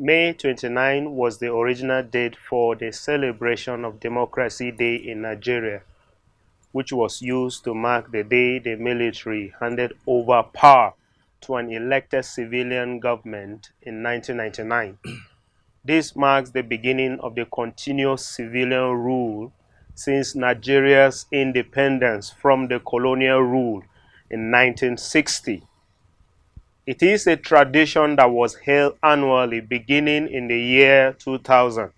May 29 was the original date for the celebration of Democracy Day in Nigeria, which was used to mark the day the military handed over power to an elected civilian government in 1999. This marks the beginning of the continuous civilian rule since Nigeria's independence from the colonial rule in 1960. It is a tradition that was held annually beginning in the year 2000.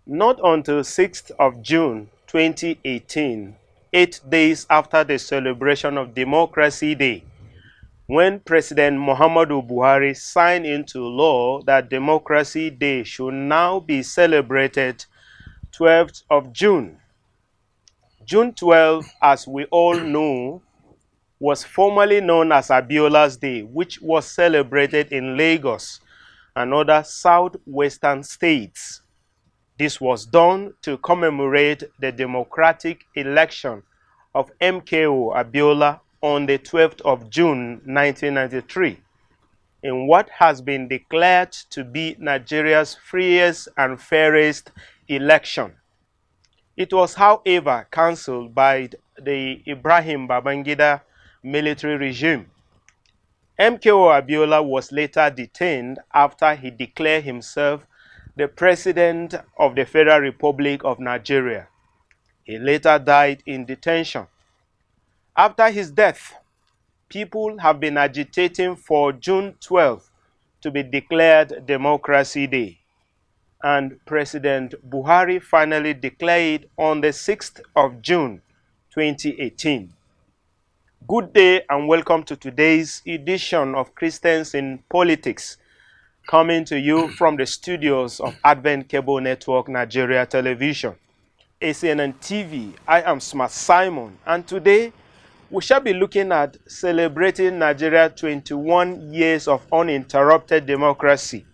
Not until 6th of June 2018, 8 days after the celebration of Democracy Day, when President Muhammadu Buhari signed into law that Democracy Day should now be celebrated 12th of June. June 12, as we all know, was formerly known as Abiola's Day, which was celebrated in Lagos and other southwestern states. This was done to commemorate the democratic election of MKO Abiola on the 12th of June 1993 in what has been declared to be Nigeria's freest and fairest election. It was, however, cancelled by the Ibrahim Babangida military regime. MKO Abiola was later detained after he declared himself the President of the Federal Republic of Nigeria. He later died in detention. After his death, people have been agitating for June 12th to be declared Democracy Day, and President Buhari finally declared it on the 6th of June 2018. Good day and welcome to today's edition of Christians in Politics, coming to you from the studios of Advent Cable Network Nigeria Television, ACNNTV. I am Smart Simon, and today we shall be looking at celebrating Nigeria 21 years of uninterrupted democracy.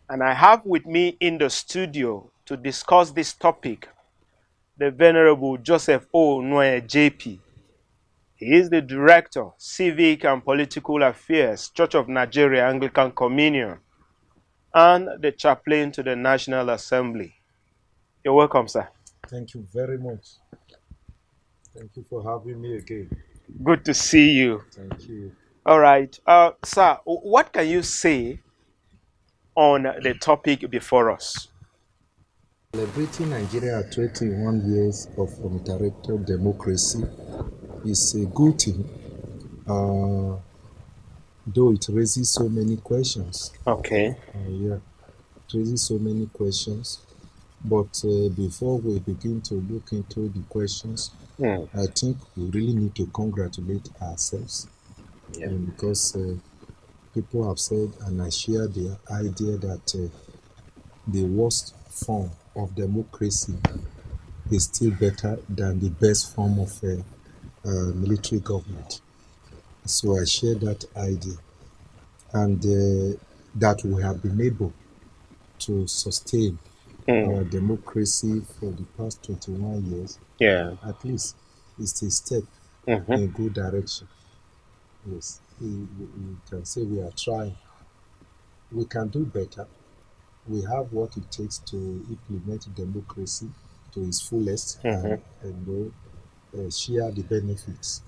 And I have with me in the studio to discuss this topic the Venerable Joseph O. Nweye JP. He is the Director, Civic and Political Affairs, Church of Nigeria Anglican Communion, and the Chaplain to the National Assembly. You're welcome, sir. Thank you very much. Thank you for having me again. Good to see you. Thank you. All right. Sir, what can you say on the topic before us? Celebrating Nigeria 21 years of uninterrupted democracy is a good thing, though it raises so many questions. Okay. It raises so many questions. But before we begin to look into the questions, I think we really need to congratulate ourselves. Because people have said, and I share the idea that the worst form of democracy is still better than the best form of military government. So I share that idea, and that we have been able to sustain our democracy for the past 21 years. At least it's a step in a good direction. Yes, we can say we are trying. We can do better. We have what it takes to implement democracy to its fullest and share the benefits.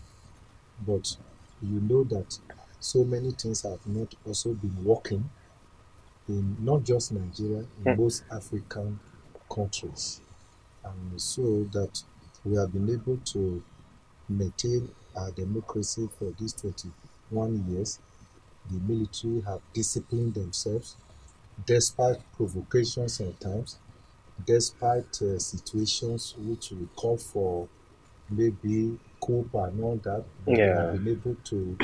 But you know that so many things have not also been working in not just Nigeria, in most African countries. And so that we have been able to maintain our democracy for these 21 years. The military have disciplined themselves despite provocations sometimes, despite situations which will call for maybe coup and all that. They have been able to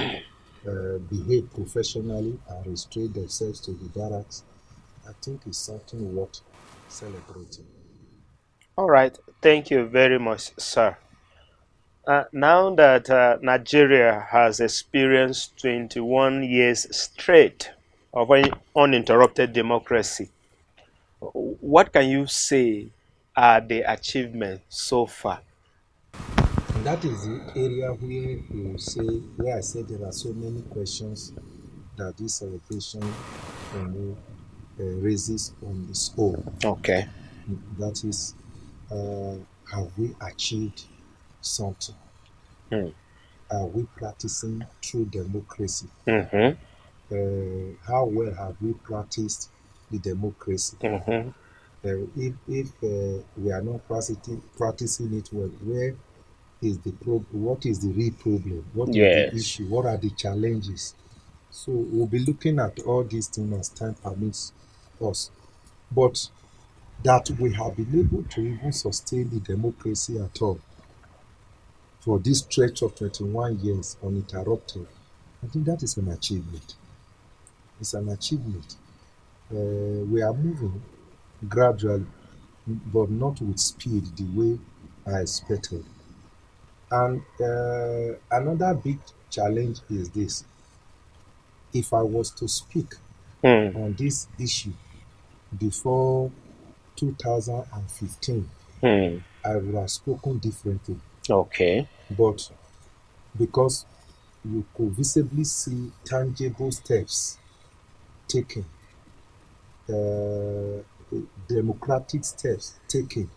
behave professionally and restrain themselves to the barracks. I think it's something worth celebrating. All right. Thank you very much, sir. Now that Nigeria has experienced 21 years straight of uninterrupted democracy, what can you say are the achievements so far? And that is the area where I said there are so many questions that this celebration raises on its own. Okay. That is, have we achieved something? Mm. Are we practicing true democracy? Mm-hmm. How well have we practiced the democracy? Mm-hmm. If we are not practicing it well, where is what is the real problem? What is the Yes. issue? What are the challenges? So we'll be looking at all these things as time permits us. But that we have been able to even sustain the democracy at all for this stretch of 21 years uninterrupted, I think that is an achievement. It's an achievement. We are moving gradually, but not with speed the way I expected. And another big challenge is this. If I was to speak Mm. on this issue before 2015, Mm. I would have spoken differently. Okay. But because you could visibly see tangible steps taken, uh, democratic steps taken,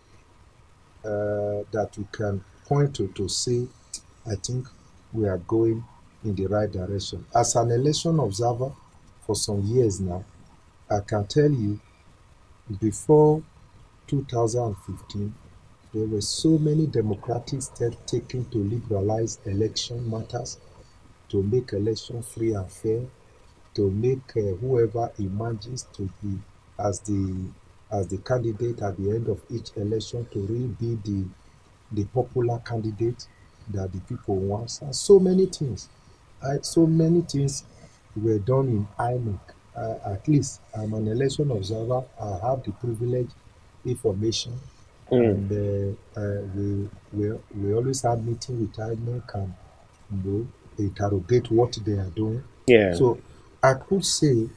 that we can point to say, I think we are going in the right direction. As an election observer for some years now, I can tell you before 2015, there were so many democratic steps taken to liberalize election matters, to make election free and fair, to make whoever emerges to be as the candidate at the end of each election to really be the popular candidate that the people want. And so many things. So many things were done in INEC. At least I'm an election observer. I have the privilege information, Mm. and we always have meeting with INEC and interrogate what they are doing. Yeah. So I could say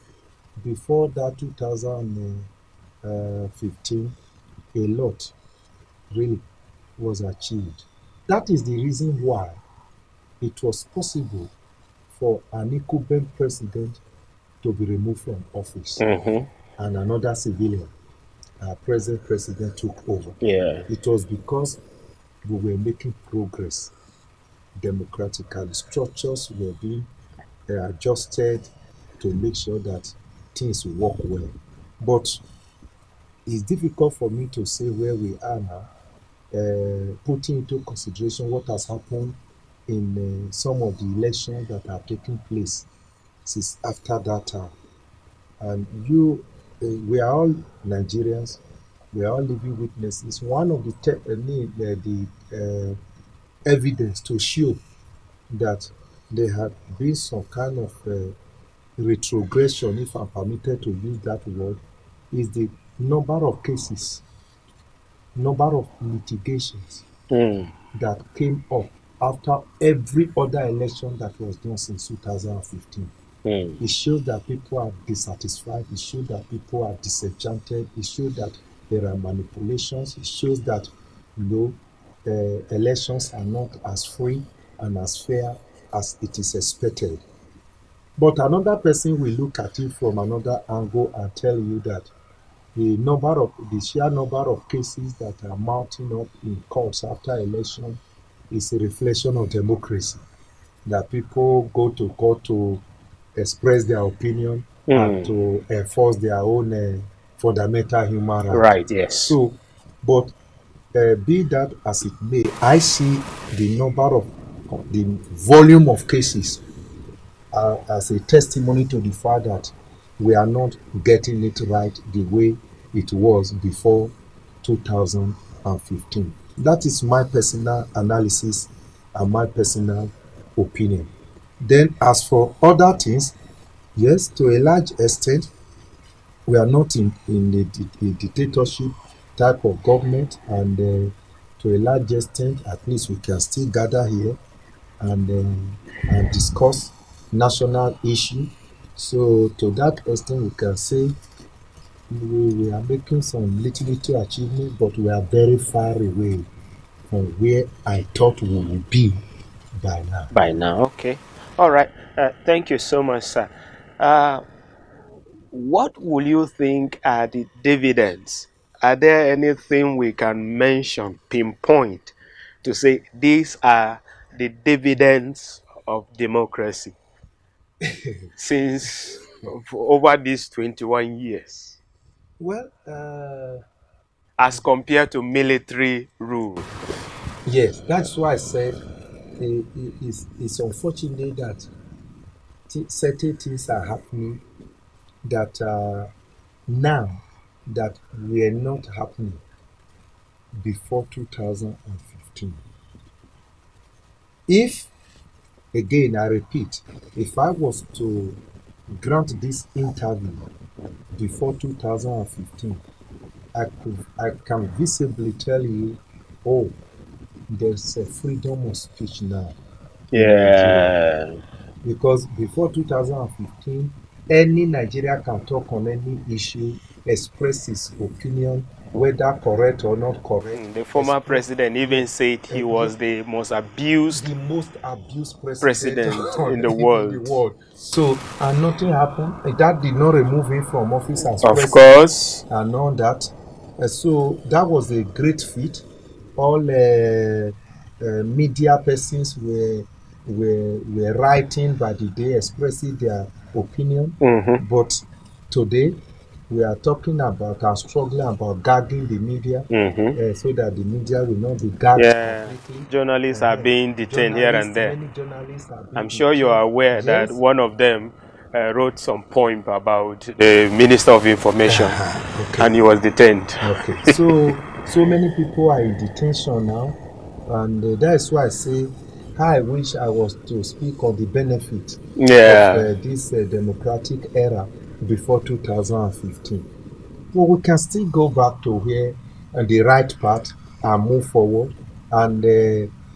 before that 2015, a lot really was achieved. That is the reason why it was possible for an incumbent president to be removed from office Mm-hmm. and another civilian, our present president, took over. Yeah. It was because we were making progress democratically. Structures were being adjusted to make sure that things work well. But it's difficult for me to say where we are now, putting into consideration what has happened in some of the elections that are taking place since after that time. And we are all Nigerians. We are all living witnesses. One of the evidence to show that there had been some kind of retrogression, if I'm permitted to use that word, is the number of cases, number of litigations Mm. that came up after every other election that was done since 2015. Mm. It shows that people are dissatisfied. It shows that people are disenchanted. It shows that there are manipulations. It shows that elections are not as free and as fair as it is expected. But another person will look at it from another angle and tell you that the sheer number of cases that are mounting up in courts after election is a reflection of democracy. That people go to court to express their opinion and Mm. to enforce their own fundamental human right. Right. Yes. So, but be that as it may, I see the volume of cases as a testimony to the fact that we are not getting it right the way it was before 2015. That is my personal analysis and my personal opinion. Then, as for other things, yes, to a large extent, we are not in a dictatorship type of government, and to a large extent, at least we can still gather here and discuss national issue. So to that extent, we can say we are making some little achievement, but we are very far away from where I thought we would be by now. By now. Okay. All right. Thank you so much, sir. Uh, what will you think are the dividends? Are there anything we can mention, pinpoint, to say these are the dividends of democracy since over these 21 years Well, as compared to military rule? yes, that's why I said it's unfortunate that certain things are happening that now that were not happening before 2015. If, again, I repeat, if I was to grant this interview before 2015, I can visibly tell you, oh, there's a freedom of speech now in Nigeria. Yeah. Because before 2015, any Nigerian can talk on any issue, express his opinion, whether correct or not correct. The former president even Yes, said he was the most abused the most abused president president in the in the world. world. So, and nothing happened. That did not remove him from office as Of president course. and all that. So that was a great feat. All media persons were writing by the day, expressing their opinion. But today, we are talking about and struggling about gagging the media so that the media will not be gagged Yeah, completely. journalists are being detained here and there. Many journalists are being I'm sure you are aware that Yes. one of them wrote some poem about the Minister of Information Okay. and he was detained. Okay. So many people are in detention now, and that's why I say, I wish I was to speak on the benefit Yeah. of this democratic era before 2015. Well, we can still go back to where the right path and move forward. And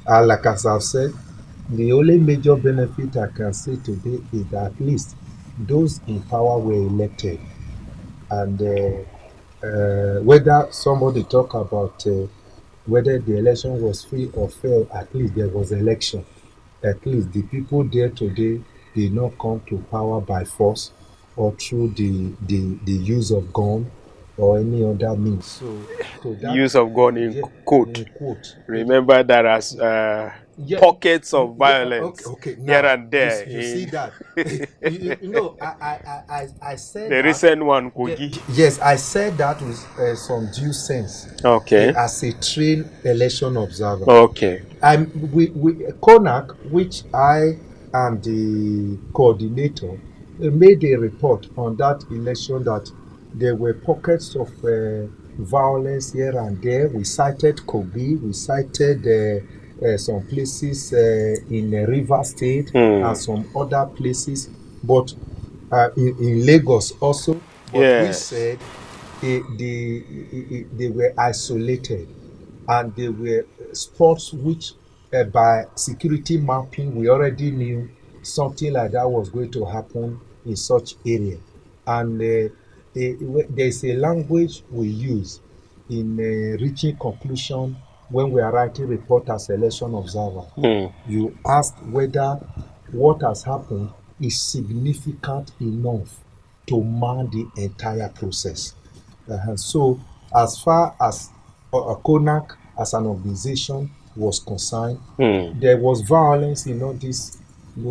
like as I've said, the only major benefit I can say today is that at least those in power were elected. And whether somebody talk about whether the election was free or fair, at least there was election. At least the people there today did not come to power by force or through the use of gun or any other means. So that Use of gun in quote. quote. Remember there are pockets of violence Okay. here Now and there. you see that. I said the that. recent one, Kogi. Yes, I said that with some due sense. Okay. As a trained election observer. Okay. CONAC, which I am the coordinator, made a report on that election that there were pockets of violence here and there. We cited Kogi, we cited some places in River State and some other places, but in Lagos also. But we Yes. said they were isolated, and they were spots which by security mapping we already knew something like that was going to happen in such area. And there's a language we use in reaching conclusion when we are writing report as election observer. You asked whether what has happened is significant enough to mar the entire process. So, as far as CONAC as an organization was concerned, there was violence in all these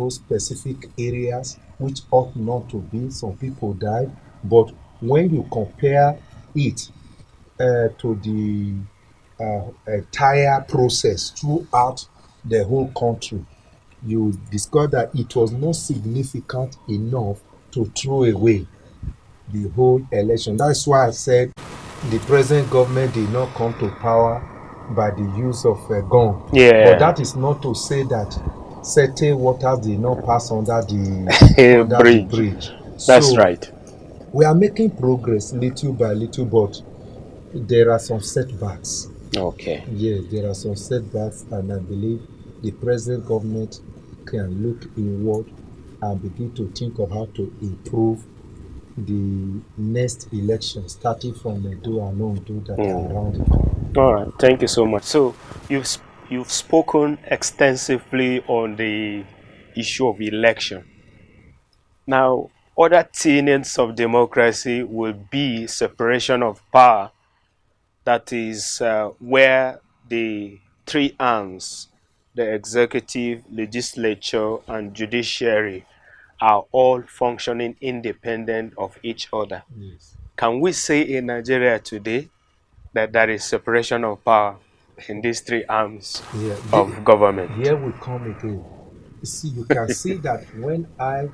specific areas which ought not to be. Some people died, but when you compare it to the entire process throughout the whole country, you discover that it was not significant enough to throw away the whole election. That's why I said the present government did not come to power by the use of a gun. Yeah. But that is not to say that certain waters did not pass under the bridge. That's So right. we are making progress little by little, but there are some setbacks. Okay. Yes, there are some setbacks, and I believe the present government can look inward and begin to think of how to improve the next election, starting from Edo and Ondo that are around the corner. All right, thank you so much. So you've spoken extensively on the issue of election. Now, other tenets of democracy will be separation of power. That is where the three arms, the executive, legislature, and judiciary, are all functioning independent of each other. Yes. Can we say in Nigeria today that there is separation of power in these three arms Yeah. of government? Here we come again. See, you can see that when I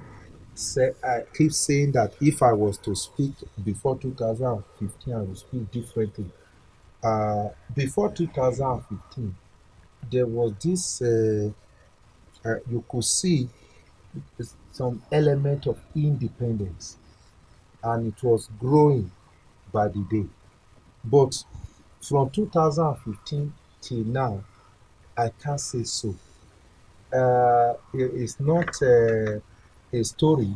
keep saying that if I was to speak before 2015, I would speak differently. Before 2015, there was this, you could see some element of independence, and it was growing by the day. But from 2015 till now, I can't say so. It's not a story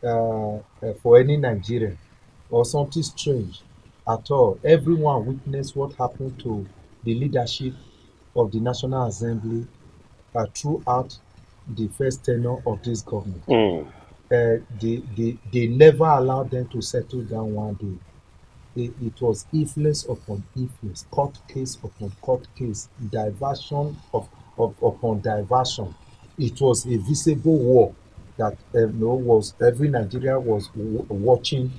for any Nigerian or something strange at all. Everyone witnessed what happened to the leadership of the National Assembly throughout the first tenure of this government. Mm. They never allowed them to settle down one day. It was influence upon influence, court case upon court case, diversion upon diversion. It was a visible war that was every Nigeria was watching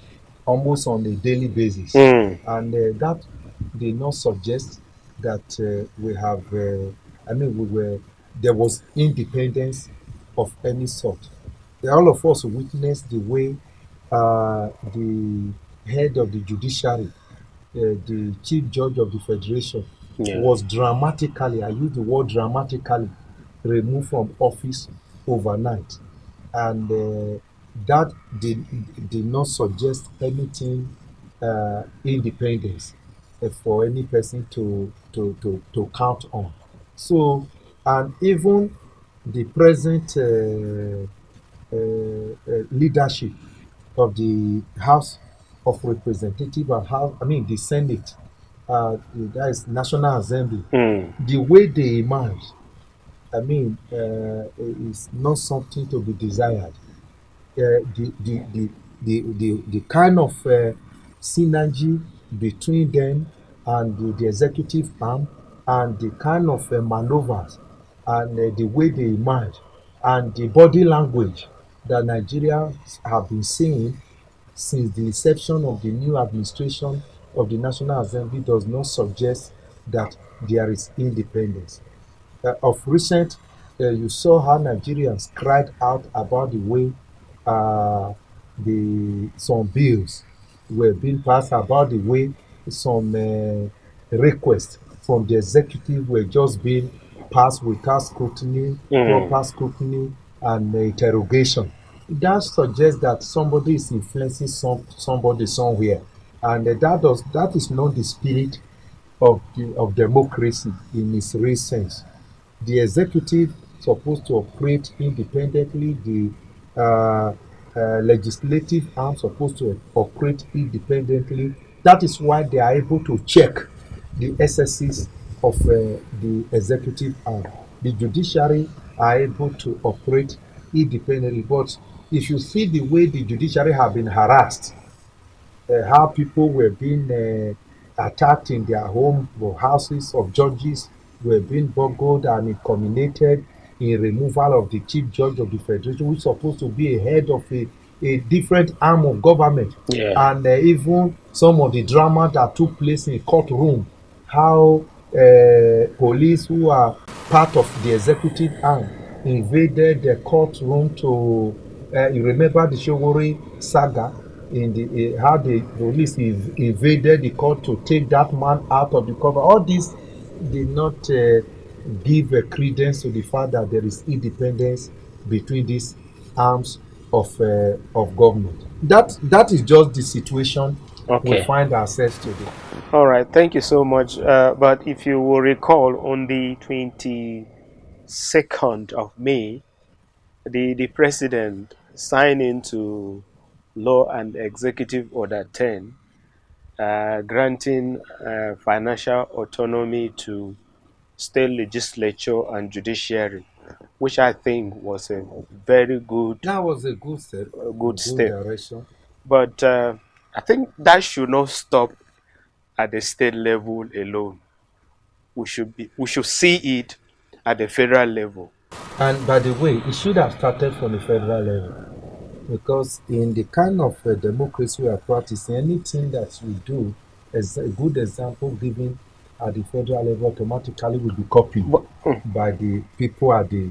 almost on a daily basis, Mm. and that did not suggest that we have. I mean, we were there was independence of any sort. All of us witnessed the way the head of the judiciary, the chief judge of the federation, Yeah. was dramatically, I use the word dramatically, removed from office overnight. And that did not suggest anything independence for any person to count on. So, and even the present leadership of the House of Representatives and House, I mean the Senate, that is National Assembly, Mm. the way they emerge, I mean, is not something to be desired. The kind of synergy between them and the executive arm, and the kind of maneuvers and the way they emerge, and the body language that Nigerians have been seeing since the inception of the new administration of the National Assembly does not suggest that there is independence. Of recent, you saw how Nigerians cried out about the way uh, some bills were being passed, about the way some requests from the executive were just being passed without scrutiny, Mm. proper scrutiny, and interrogation. That suggests that somebody is influencing somebody somewhere, and that is not the spirit of democracy in its real sense. The executive supposed to operate independently. The legislative arm supposed to operate independently. That is why they are able to check the excesses of the executive arm. The judiciary are able to operate independently. But if you see the way the judiciary have been harassed, how people were being attacked in their home or houses of judges, were being burgled and incriminated in removal of the chief judge of the federation, who is supposed to be a head of a different arm of government. Yeah. And even some of the drama that took place in courtroom, how police who are part of the executive arm invaded the courtroom to, you remember the Shogori saga, in the how the police invaded the court to take that man out of the cover. All this did not give credence to the fact that there is independence between these arms of government. That is just the situation we Okay. find ourselves today. All right. Thank you so much. But if you will recall, on the 22nd of May, the president signed into law and executive order 10, granting financial autonomy to state legislature and judiciary. which I think was a very good, That was a good step, a good good step. direction. But I think that should not stop at the state level alone. We should see it at the federal level. And by the way, it should have started from the federal level because in the kind of democracy we are practicing, anything that we do, as a good example given at the federal level, automatically will be copied But, by the people at the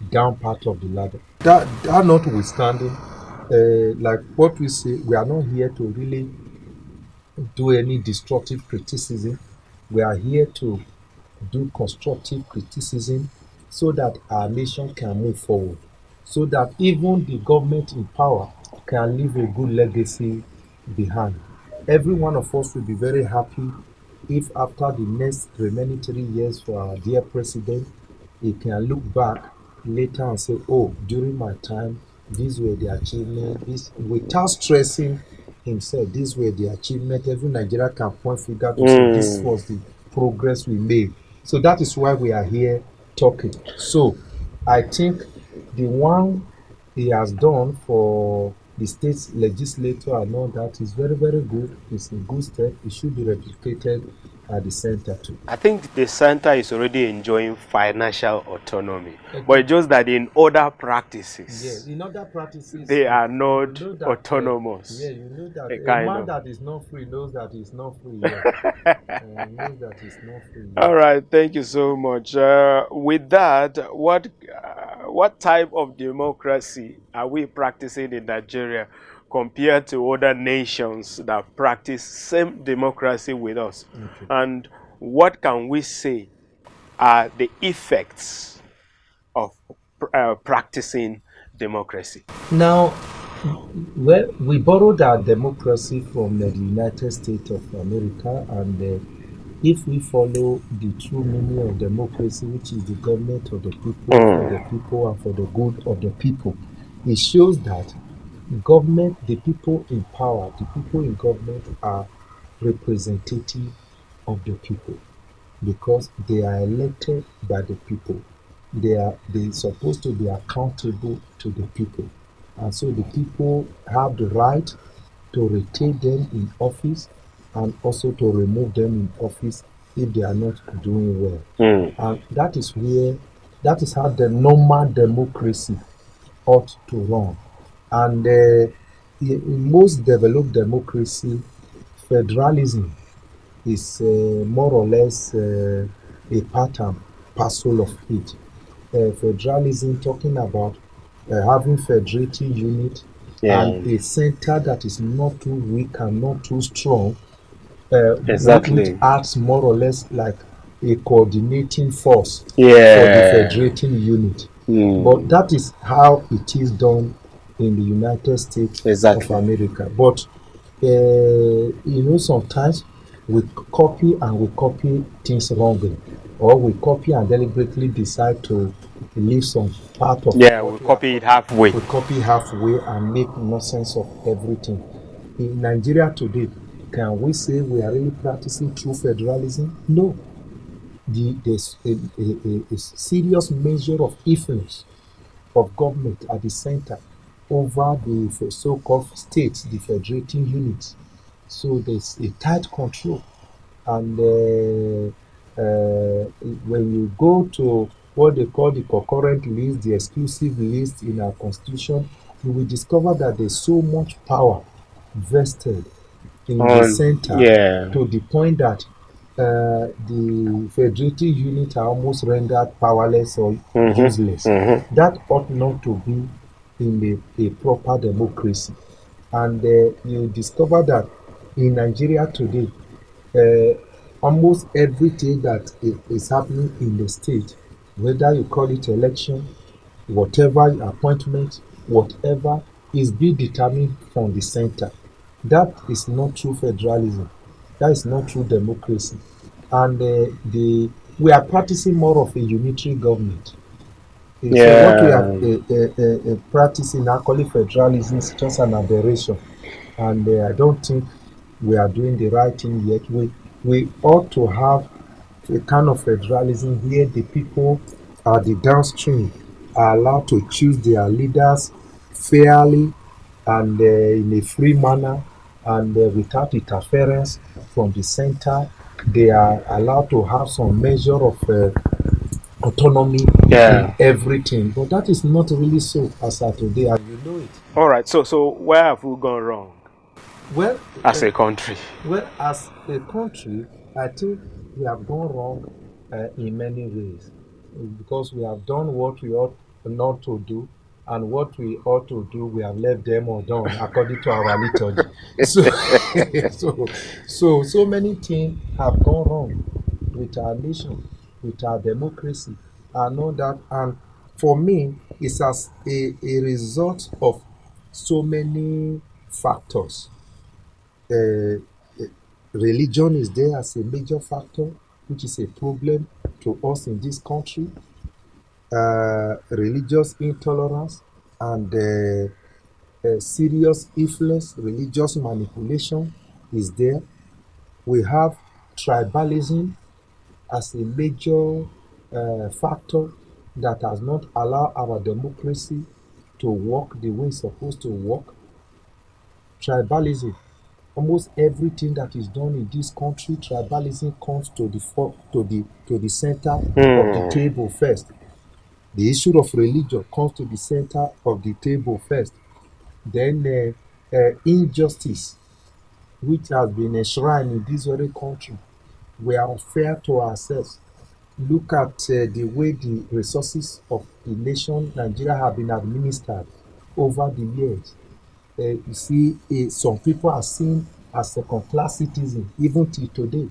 down part of the ladder. That notwithstanding, like what we say, we are not here to really do any destructive criticism. We are here to do constructive criticism so that our nation can move forward, so that even the government in power can leave a good legacy behind. Every one of us will be very happy if after the next remaining 3 years for our dear president, he can look back later and say, oh, during my time, these were the achievements, this without stressing himself, these were the achievements. Every Nigeria can point figure to say this was the progress we made. So that is why we are here talking. So I think the one he has done for the state legislature and all that is very, very good. It's a good step. It should be replicated at the center too. I think the center is already enjoying financial autonomy, but Okay. it's just that in other practices, Yeah, in other practices, they are you not know that, yeah, autonomous. you know that A a kind man of. that is not free knows that he's not free yet. Knows that he's not free All yet. right, thank you so much. With that, what type of democracy are we practicing in Nigeria compared to other nations that practice same democracy with us? Okay. And what can we say are the effects of practicing democracy? Now, well, we borrowed our democracy from the United States of America, and if we follow the true meaning of democracy, which is the government of the people, for the people, and for the good of the people, it shows that government, the people in power, the people in government are representative of the people because they are elected by the people. They supposed to be accountable to the people. And so the people have the right to retain them in office and also to remove them in office if they are not doing well. And that is how the normal democracy ought to run. And in most developed democracy, federalism is more or less a part and parcel of it. Federalism talking about having federating unit and Yeah, a center that is not too weak and not too strong, which exactly. acts more or less like a coordinating force for the Yeah. federating unit. But that is how it is done in the United States of Exactly. America. But sometimes we copy and we copy things wrongly, or we copy and deliberately decide to leave some part of Yeah, we what we are copy it copying. halfway. We copy halfway and make nonsense of everything. In Nigeria today, can we say we are really practicing true federalism? No. There's a serious measure of influence of government at the center over the so-called states, the federating units. So there's a tight control. And when you go to what they call the concurrent list, the exclusive list in our constitution, you will discover that there's so much power vested in the center Yeah. to the point that the federating units are almost rendered powerless or useless. That ought not to be in a proper democracy. And you discover that in Nigeria today, uh, almost everything that is happening in the state, whether you call it election, whatever appointment, whatever, is being determined from the center. That is not true federalism. That is not true democracy. And we are practicing more of a unitary government. So what we are Yeah. practicing now, calling federalism, is just an aberration. And I don't think we are doing the right thing yet. We ought to have a kind of federalism where the people are the downstream are allowed to choose their leaders fairly and in a free manner and without interference from the center. They are allowed to have some measure of autonomy in Yeah. everything. But that is not really so as at today, and you know it. All right. So where have we gone wrong Well, as a country? well, as a country, I think we have gone wrong in many ways because we have done what we ought not to do, and what we ought to do, we have left them undone according to our liturgy. So, so many things have gone wrong with our nation, with our democracy, and all that. And for me, it's as a result of so many factors. uh, Religion is there as a major factor, which is a problem to us in this country. Religious intolerance and serious influence, religious manipulation is there. We have tribalism as a major factor that has not allowed our democracy to work the way it's supposed to work. Tribalism, almost everything that is done in this country, tribalism comes to the center of the Hmm. table first. The issue of religion comes to the center of the table first. Then injustice, which has been enshrined in this very country. We are unfair to ourselves. Look at the way the resources of the nation Nigeria have been administered over the years. You see, some people are seen as second-class citizens even till today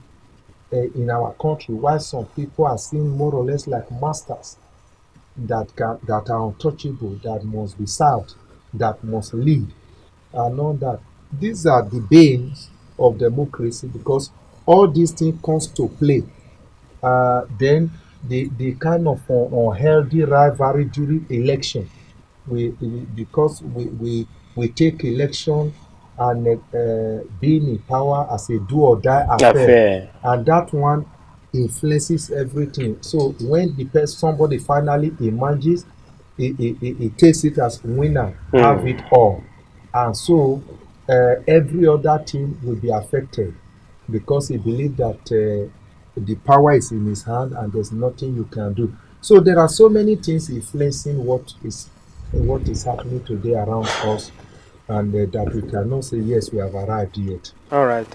in our country, while some people are seen more or less like masters that are untouchable, that must be served, that must lead, and all that. These are the banes of democracy because all these things comes to play. Then the kind of unhealthy rivalry during election, because we take election and being in power as a do or die affair, Affair. and that one influences everything. So when somebody finally emerges, he takes it as winner, have Hmm. it all, and so every other team will be affected because he believes that the power is in his hand and there's nothing you can do. So there are so many things influencing what is happening today around us, and that we cannot say yes, we have arrived yet. All right.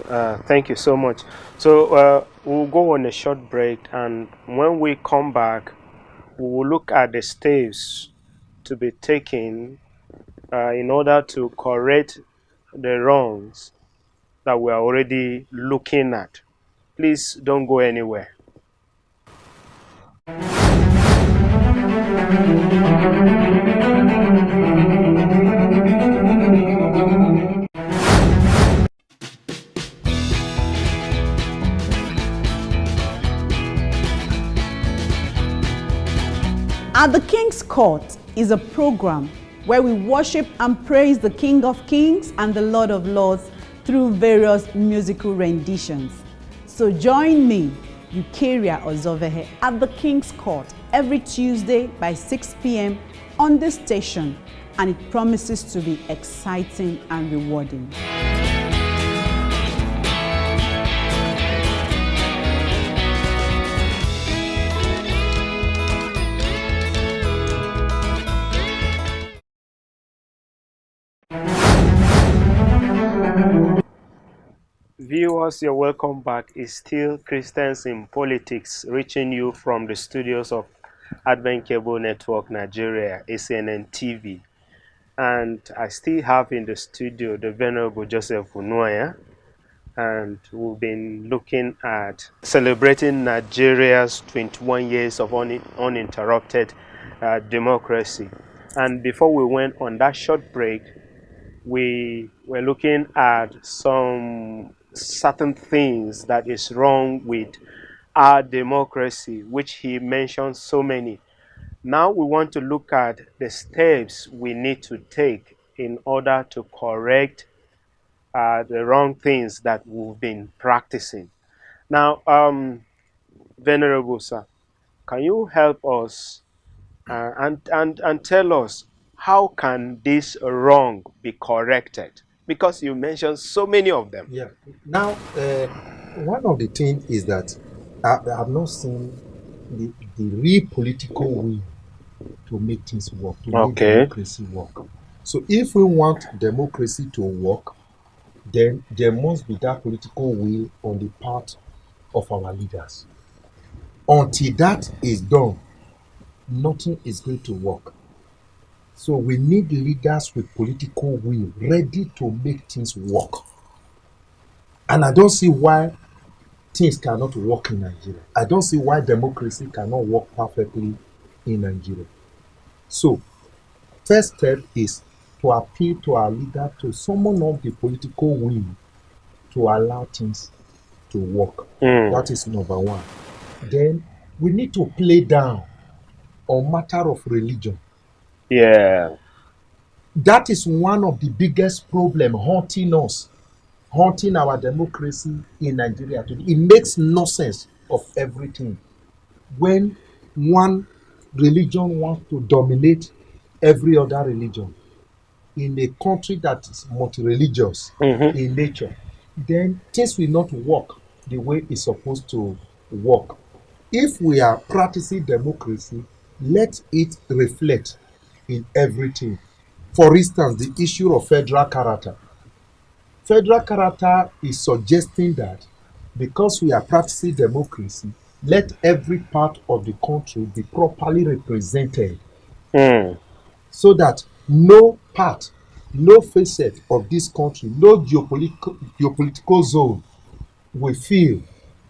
Thank you so much. So we'll go on a short break, and when we come back, we will look at the steps to be taken in order to correct the wrongs that we are already looking at. Please don't go anywhere. At the King's Court is a program where we worship and praise the King of Kings and the Lord of Lords through various musical renditions. So join me, Eukaria Ozovehe, at the King's Court every Tuesday by 6 p.m. on this station, and it promises to be exciting and rewarding. Viewers, you're welcome back. It's still Christians in Politics, reaching you from the studios of Advent Cable Network Nigeria, ACNNTV. And I still have in the studio the Venerable Joseph Unuaya, and we've been looking at celebrating Nigeria's 21 years of uninterrupted democracy. And before we went on that short break, we were looking at some certain things that is wrong with our democracy, which he mentioned so many. Now we want to look at the steps we need to take in order to correct the wrong things that we've been practicing. Now, Venerable Sir, can you help us and tell us, how can this wrong be corrected? Because you mentioned so many of them. Yeah. Now, one of the things is that I've not seen the real political will to make things work, to make democracy work. So if we want democracy to work, then there must be that political will on the part of our leaders. Until that is done, nothing is going to work. So we need leaders with political will, ready to make things work. And I don't see why things cannot work in Nigeria. I don't see why democracy cannot work perfectly in Nigeria. So, first step is to appeal to our leader to summon up the political will to allow things to work. That is number one. Then we need to play down on matter of religion. Yeah. That is one of the biggest problem haunting us, haunting our democracy in Nigeria today. It makes no sense of everything when one religion wants to dominate every other religion in a country that is multi-religious in nature. Then things will not work the way it's supposed to work. If we are practicing democracy, let it reflect in everything. For instance, the issue of federal character. Federal character is suggesting that because we are practicing democracy, let every part of the country be properly represented so that no part, no facet of this country, no geopolitical zone will feel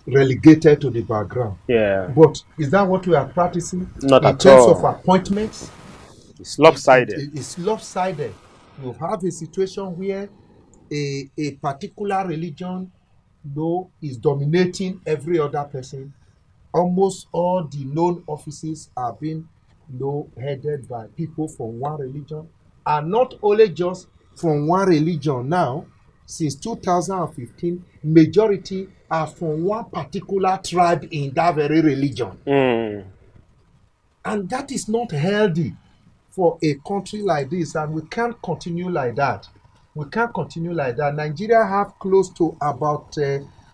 relegated to the background. Yeah. But is that what we are practicing? Not in at terms all. of appointments? It's lopsided. It's lopsided. You have a situation where a particular religion is dominating every other person. Almost all the known offices are being headed by people from one religion, and not only just from one religion. Now, since 2015, majority are from one particular tribe in that very religion. And that is not healthy for a country like this, and we can't continue like that. We can't continue like that. Nigeria have close to about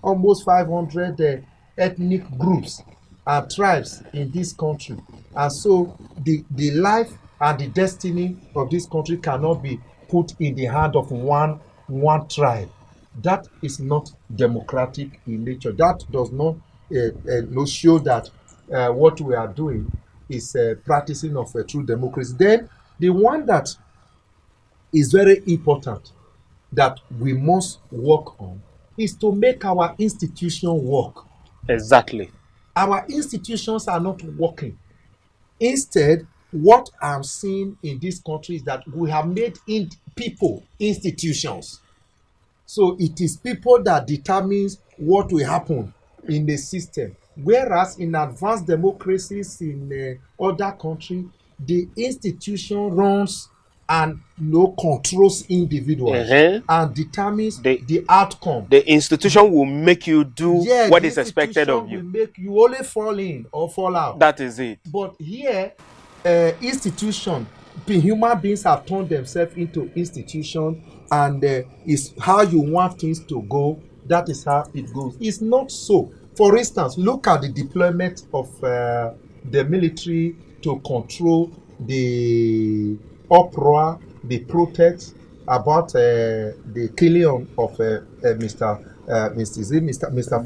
almost 500 ethnic groups and tribes in this country. And so the life and the destiny of this country cannot be put in the hand of one tribe. That is not democratic in nature. That does not show that what we are doing is practicing of a true democracy. Then the one that is very important that we must work on is to make our institution work. Exactly. Our institutions are not working. Instead, what I'm seeing in this country is that we have made people institutions. So it is people that determines what will happen in the system. Whereas in advanced democracies in other countries, the institution runs and controls individuals and determines the outcome. The institution will make you do what is expected of you. Will make you only fall in or fall out. That is it. But here, institution, human beings have turned themselves into institution, and it's how you want things to go. That is how it goes. It's not so. For instance, look at the deployment of the military to control the uproar, the protests about the killing of Mr.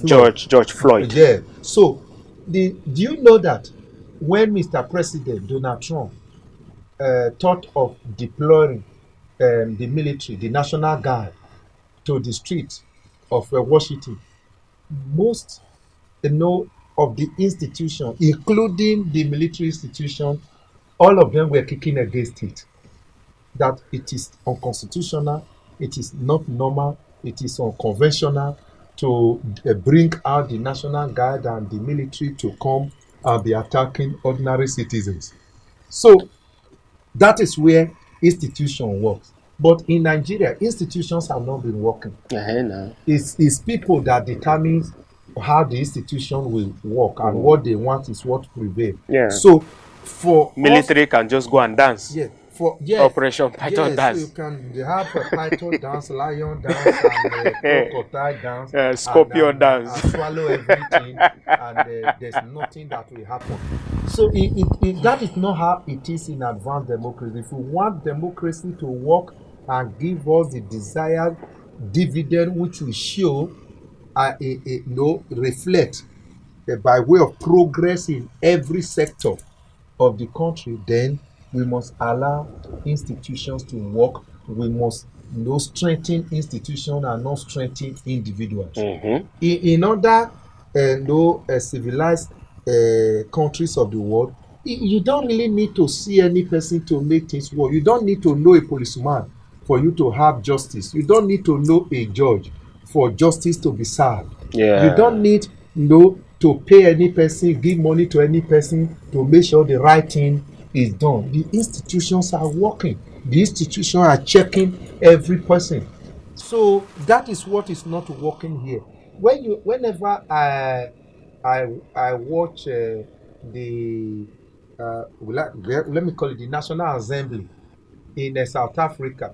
Floyd. George Floyd. Yeah. So, do you know that when Mr. President Donald Trump thought of deploying the military, the National Guard, to the streets of Washington, most of the institutions, including the military institution, all of them were kicking against it. That it is unconstitutional, it is not normal, it is unconventional to bring out the National Guard and the military to come and be attacking ordinary citizens. So that is where institution works. But in Nigeria, institutions have not been working. It's people that determines how the institution will work, and what they want is what prevails. Yeah. So For military can just go and dance. Yeah, for Operation Python dance. So you can have a python dance, lion dance, and crocodile dance, Scorpion dance, and swallow everything, and there's nothing that will happen. So that is not how it is in advanced democracy. If we want democracy to work and give us the desired dividend, which will show, reflect by way of progress in every sector of the country, then we must allow institutions to work. We must strengthen institutions and not strengthen individuals. In other civilized countries of the world, you don't really need to see any person to make things work. You don't need to know a policeman for you to have justice. You don't need to know a judge for justice to be served. You don't need to pay any person, give money to any person to make sure the right thing is done. The institutions are working. The institutions are checking every person. So that is what is not working here. Whenever I watch let me call it the National Assembly in South Africa,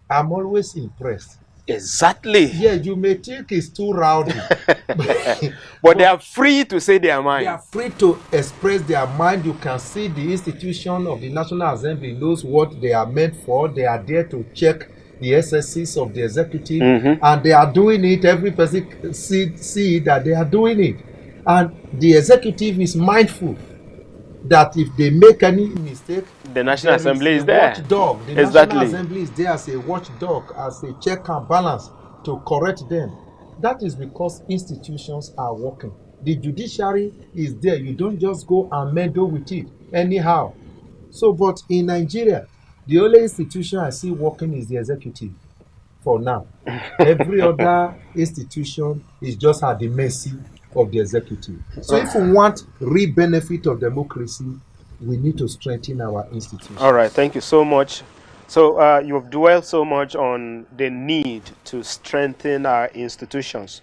I'm always impressed. Exactly. Yeah, you may think it's too rowdy. but they are free to say their mind. They are free to express their mind. You can see the institution of the National Assembly knows what they are meant for. They are there to check the SSCs of the executive, and they are doing it. Every person see that they are doing it. And the executive is mindful that if they make any mistake, the National Assembly is there. Watchdog. The National Assembly is there as a watchdog, as a check and balance to correct them. That is because institutions are working. The judiciary is there. You don't just go and meddle with it anyhow. So, but in Nigeria, the only institution I see working is the executive for now. Every other institution is just at the mercy of the executive. So if we want real benefit of democracy, we need to strengthen our institutions. All right, thank you so much. So you've dwelled so much on the need to strengthen our institutions.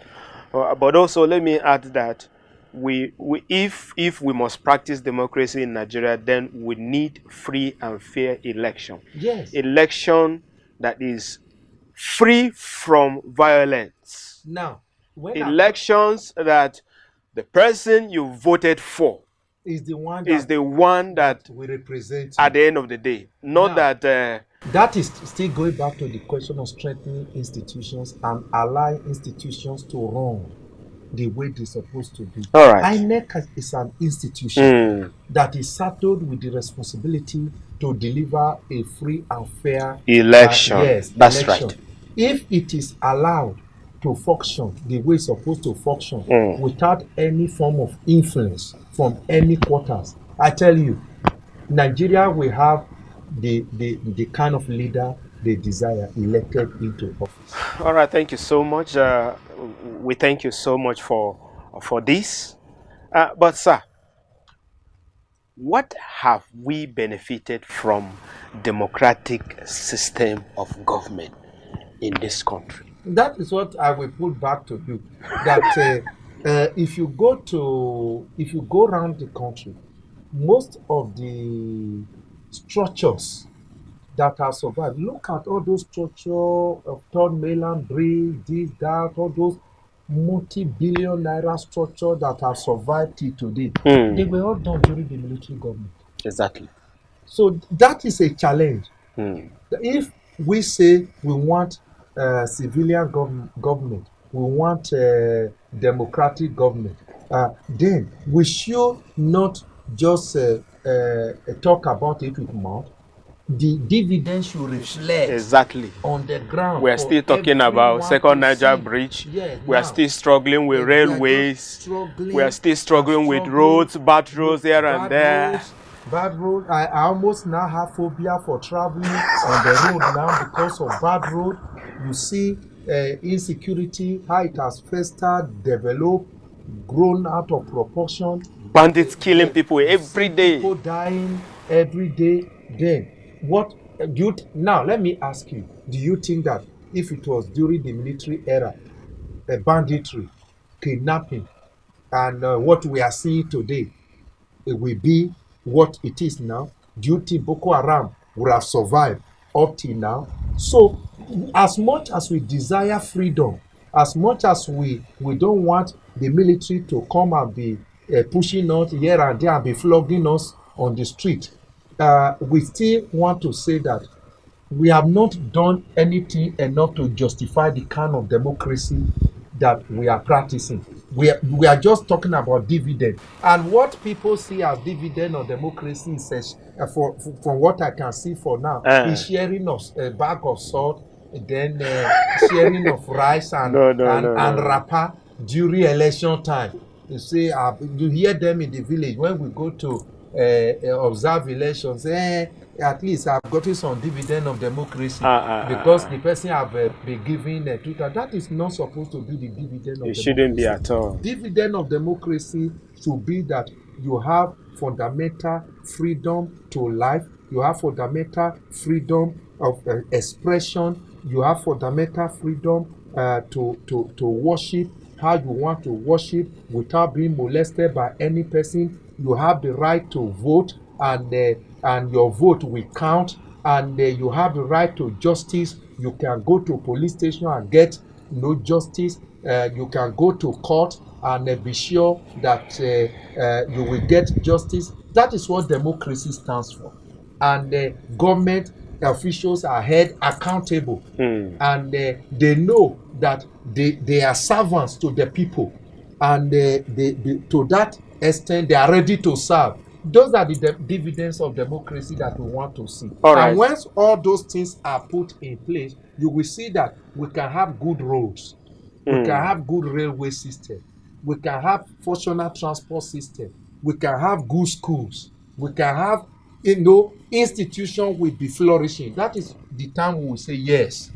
But also let me add that if we must practice democracy in Nigeria, then we need free and fair election. Yes. Election that is free from violence. Now, elections that the person you voted for is the one that will represent at the end of the day. Not now, that is still going back to the question of strengthening institutions and allowing institutions to run the way they're supposed to be. All right. INEC is an institution that is saddled with the responsibility to deliver a free and fair election. Yes, that's election. Right. If it is allowed to function the way it's supposed to function without any form of influence from any quarters, I tell you, Nigeria will have the kind of leader they desire elected into office. All right, thank you so much. We thank you so much for this. But sir, what have we benefited from democratic system of government in this country? That is what I will put back to you. That if you go around the country, most of the structures that have survived. Look at all those structures of third mainland bridge, this, that, all those multi-billion naira structures that have survived till today. They were all done during the military government. Exactly. So that is a challenge. If we say we want civilian government, we want democratic government, then we should not just talk about it with mouth. The dividend should reflect exactly on the ground. We are still talking about Second Niger Bridge. Yes, we are still struggling with railways. We are still struggling with roads, bad roads here and there. Bad road. I almost now have phobia for traveling on the road now because of bad road. You see insecurity, how it has festered, developed, grown out of proportion. Bandits killing people every day. People dying every day. Then what now let me ask you, do you think that if it was during the military era, banditry, kidnapping, and what we are seeing today, it will be what it is now? Do you think Boko Haram would have survived up till now? So, as much as we desire freedom, as much as we don't want the military to come and be pushing us here and there and be flogging us on the street, we still want to say that we have not done anything enough to justify the kind of democracy that we are practicing. We are just talking about dividend, and what people see as dividend or democracy is, from what I can see for now, is sharing of a bag of salt, then sharing of rice and wrapper during election time. You see, you hear them in the village when we go to observe elections. At least I've gotten some dividend of democracy because the person have been given a tutor. That is not supposed to be the dividend of democracy. It shouldn't be at all. Dividend of democracy should be that you have fundamental freedom to life, you have fundamental freedom of expression, you have fundamental freedom to worship how you want to worship without being molested by any person. You have the right to vote, and your vote will count, and you have the right to justice. You can go to police station and get no justice. You can go to court and be sure that you will get justice. That is what democracy stands for. And government officials are held accountable, and they know that they are servants to the people, and to that extent they are ready to serve. Those are the dividends of democracy that we want to see. Right. And once all those things are put in place, you will see that we can have good roads, we can have good railway system, we can have functional transport system, we can have good schools, we can have, institution will be flourishing. That is the time we will say, yes,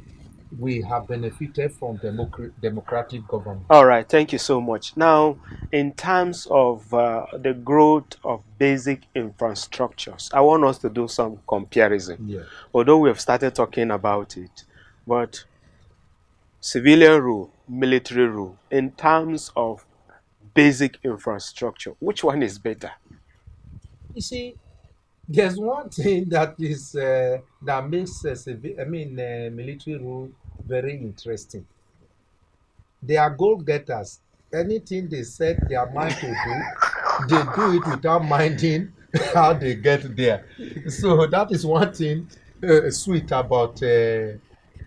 we have benefited from democratic government. All right, thank you so much. Now, in terms of the growth of basic infrastructures, I want us to do some comparison. Yeah. Although we have started talking about it, but civilian rule, military rule, in terms of basic infrastructure, which one is better? You see, there's one thing that is that makes military rule very interesting. They are goal getters. Anything they set their mind to do, they do it without minding how they get there. So that is one thing sweet about the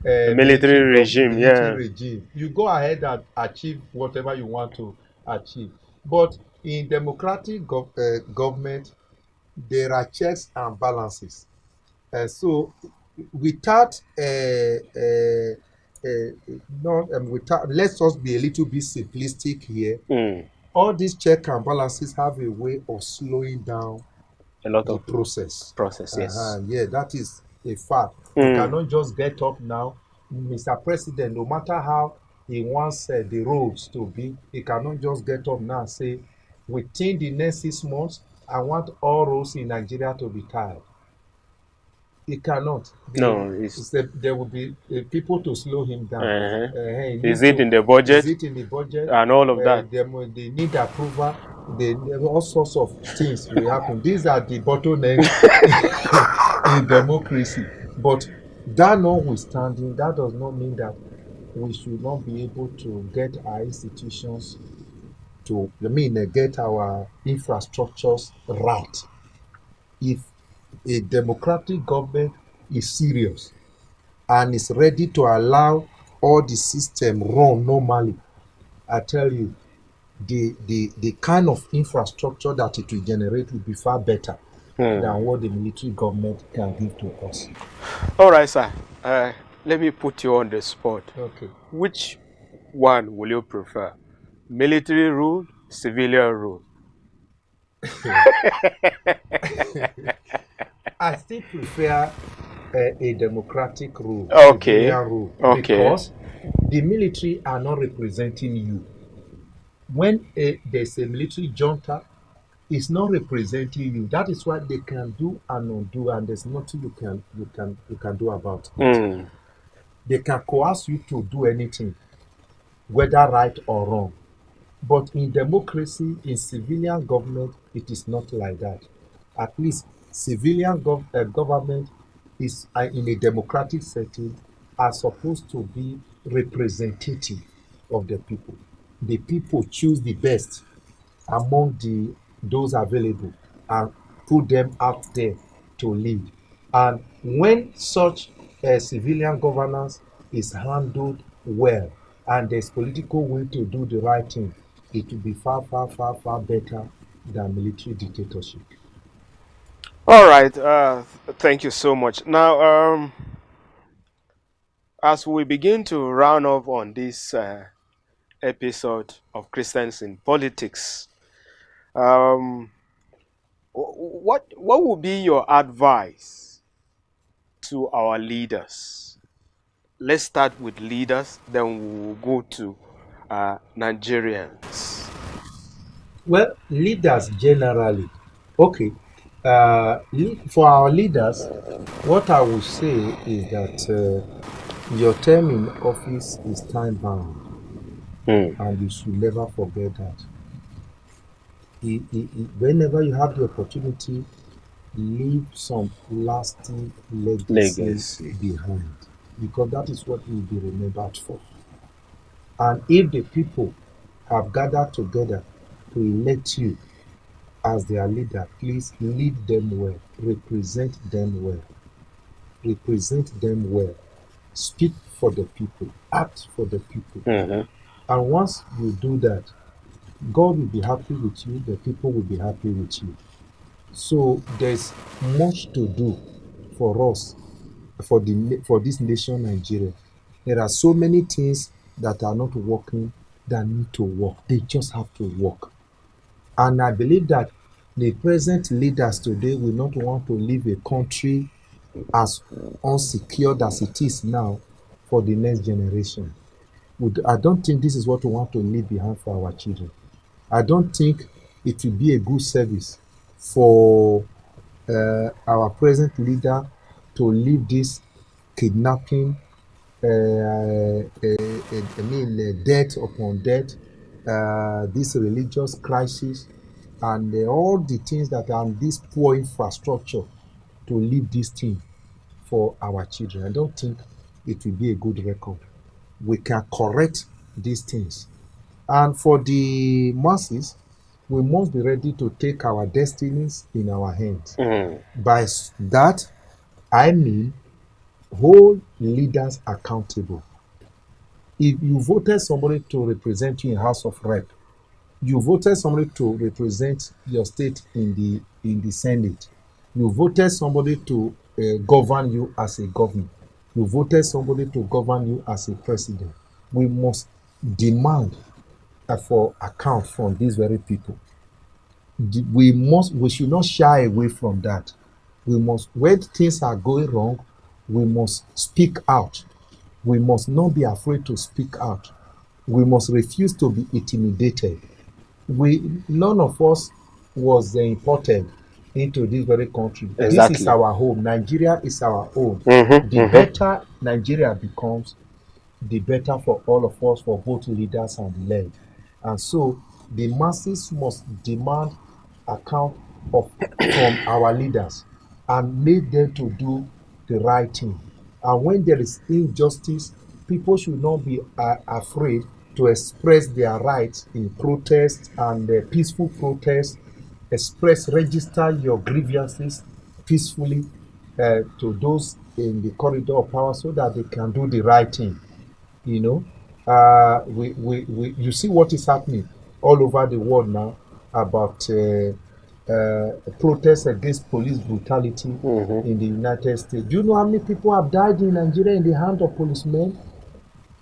military regime. Regime. You go ahead and achieve whatever you want to achieve. But in democratic government, there are checks and balances. So without let's just be a little bit simplistic here. All these checks and balances have a way of slowing down a lot the of process. Yes. Yeah, that is a fact. You cannot just get up now, Mr. President. No matter how he wants the roads to be, he cannot just get up now and say, within the next 6 months, I want all roads in Nigeria to be tiled. He cannot. There will be people to slow him down. Is it in the budget? Is it in the budget? And all of that. They need approval. All sorts of things will happen. These are the bottlenecks in democracy. But that notwithstanding, that does not mean that we should not be able to get our institutions to, get our infrastructures right. If a democratic government is serious and is ready to allow all the system run normally, I tell you, the kind of infrastructure that it will generate will be far better than what the military government can give to us. All right, sir. Let me put you on the spot. Okay. Which one will you prefer? Military rule, civilian rule? I still prefer a democratic rule, okay. Civilian rule, because the military are not representing you. When there's a military junta, it's not representing you. That is what they can do and undo, and there's nothing you can do about it. They can coerce you to do anything, whether right or wrong. But in democracy, in civilian government, it is not like that. At least civilian government is in a democratic setting are supposed to be representative of the people. The people choose the best among those available and put them out there to lead. And when such civilian governance is handled well and there's political will to do the right thing, it will be far, far, far, far better than military dictatorship. All right. Thank you so much. Now, as we begin to round off on this episode of Christians in Politics, what would be your advice to our leaders? Let's start with leaders, then we'll go to Nigerians. Well, leaders generally, okay, for our leaders, what I would say is that your term in office is time bound, and you should never forget that. Whenever you have the opportunity, leave some lasting legacy behind, because that is what you will be remembered for. And if the people have gathered together to elect you as their leader, please lead them well, represent them well, speak for the people, act for the people. And once you do that, God will be happy with you, the people will be happy with you. So there's much to do for us, for this nation, Nigeria. There are so many things that are not working that need to work. They just have to work. And I believe that the present leaders today will not want to leave a country as unsecured as it is now for the next generation. I don't think this is what we want to leave behind for our children. I don't think it will be a good service for our present leader to leave this kidnapping, death upon death, this religious crisis, and all the things that are in this poor infrastructure, to leave this thing for our children. I don't think it will be a good record. We can correct these things. And for the masses, we must be ready to take our destinies in our hands. By that, I mean hold leaders accountable. If you voted somebody to represent you in House of Rep, you voted somebody to represent your state in the Senate, you voted somebody to govern you as a governor, you voted somebody to govern you as a president, we must demand for account from these very people. We should not shy away from that. We must, when things are going wrong, we must speak out. We must not be afraid to speak out. We must refuse to be intimidated. None of us was imported into this very country. Exactly. This is our home. Nigeria is our home. The better Nigeria becomes, the better for all of us, for both leaders and led. And so the masses must demand account from our leaders and make them to do the right thing. And when there is injustice, people should not be afraid to express their rights in protest and peaceful protest. Register your grievances peacefully to those in the corridor of power, so that they can do the right thing. You know, you see what is happening all over the world now about protests against police brutality in the United States. Do you know how many people have died in Nigeria in the hands of policemen?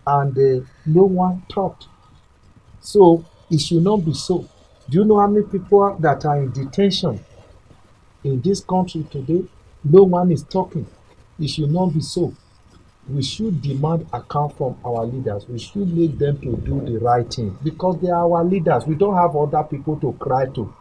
And no one talked. So it should not be so. Do you know how many people that are in detention in this country today? No one is talking. It should not be so. We should demand account from our leaders. We should make them to do the right thing, because they are our leaders. We don't have other people to cry to.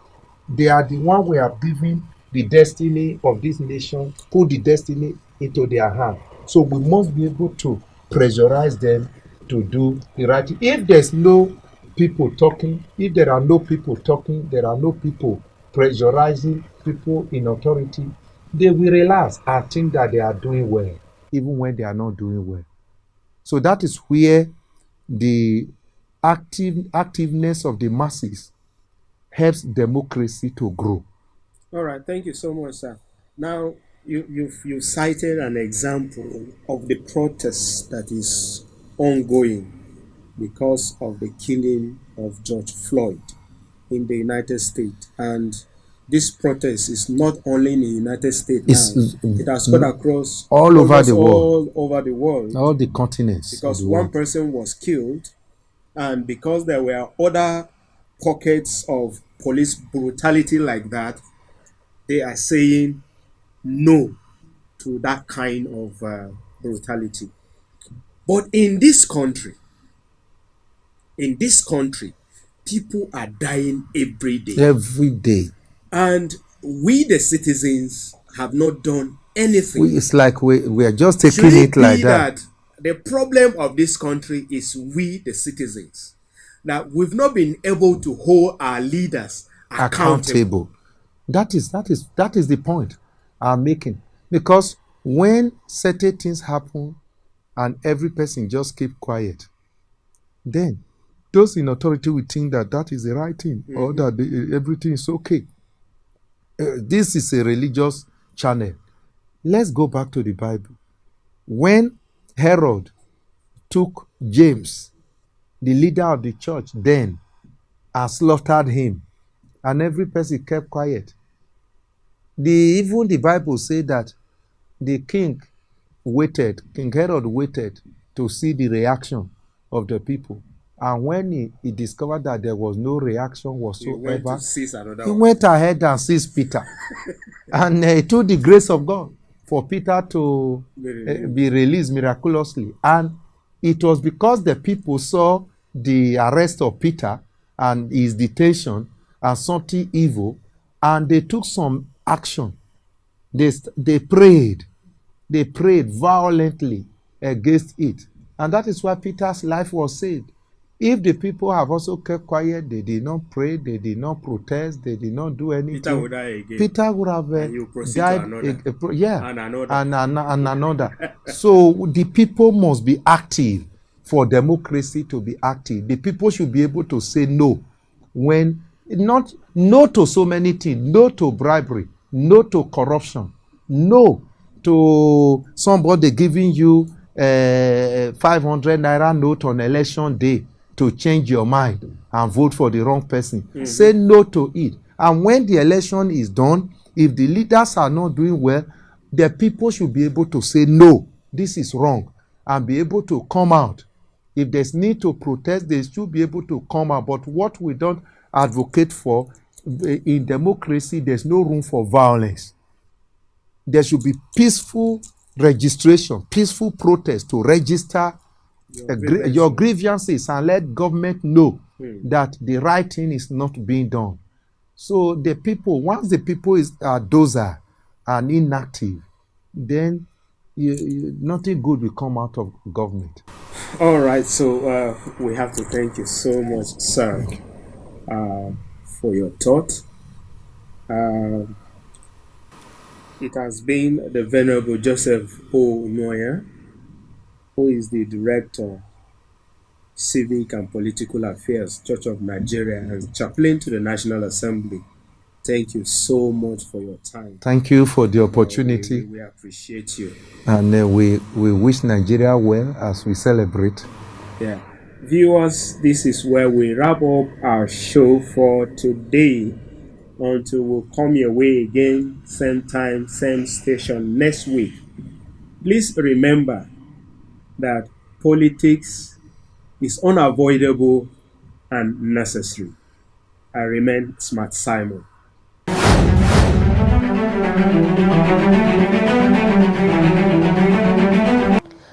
They are the one we have given the destiny of this nation, put the destiny into their hand. So we must be able to pressurize them to do the right thing. If there's no people talking, if there are no people talking, there are no people pressurizing people in authority, they will relax and think that they are doing well, even when they are not doing well. So that is where the activeness of the masses helps democracy to grow. All right, thank you so much, sir. Now, you cited an example of the protest that is ongoing because of the killing of George Floyd in the United States. And this protest is not only in the United States now, it has spread across all over the world, all the continents. Because one person was killed, and because there were other pockets of police brutality like that, they are saying no to that kind of brutality. But in this country, people are dying every day. Every day. And we, the citizens, have not done anything. It's like we are just taking it like that. The problem of this country is we, the citizens, that we've not been able to hold our leaders accountable. That is the point I'm making. Because when certain things happen and every person just keep quiet, then those in authority will think that that is the right thing, or that everything is okay. This is a religious channel. Let's go back to the Bible. When Herod took James, the leader of the church then, and slaughtered him, and every person kept quiet, even the Bible said that the King Herod waited to see the reaction of the people. And when he discovered that there was no reaction whatsoever, he went ahead and seized Peter. And it took the grace of God for Peter to be released miraculously. And it was because the people saw the arrest of Peter and his detention as something evil, and they took some action. They prayed violently against it. And that is why Peter's life was saved. If the people have also kept quiet, they did not pray, they did not protest, they did not do anything, Peter would die again. Peter would have died and another. So the people must be active for democracy to be active. The people should be able to say no. No to so many things, no to bribery, no to corruption, no to somebody giving you 500 naira note on election day to change your mind and vote for the wrong person. Say no to it. And when the election is done, if the leaders are not doing well, the people should be able to say no, this is wrong, and be able to come out. If there's need to protest, they should be able to come out. But what we don't advocate for in democracy, there's no room for violence. There should be peaceful registration, peaceful protest to register your grievances and let government know that the right thing is not being done. So the people, once the people are dozer and inactive, then nothing good will come out of government. All right, so we have to thank you so much, sir, for your thought. It has been the Venerable Joseph O. Noya, who is the Director, Civic and Political Affairs, Church of Nigeria, and Chaplain to the National Assembly. Thank you so much for your time. Thank you for the opportunity. We appreciate you. And we wish Nigeria well as we celebrate. Yeah. Viewers, this is where we wrap up our show for today. Until we'll come your way again, same time, same station next week. Please remember that politics is unavoidable and necessary. I remain Smart Simon.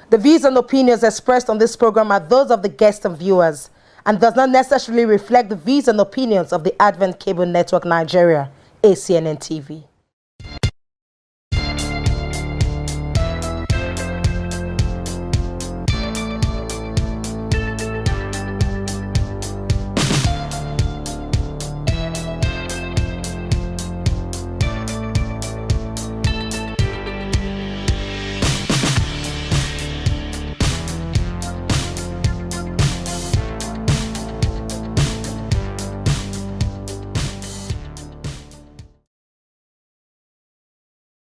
The views and opinions expressed on this program are those of the guests and viewers, and does not necessarily reflect the views and opinions of the Advent Cable Network Nigeria, ACNNTV.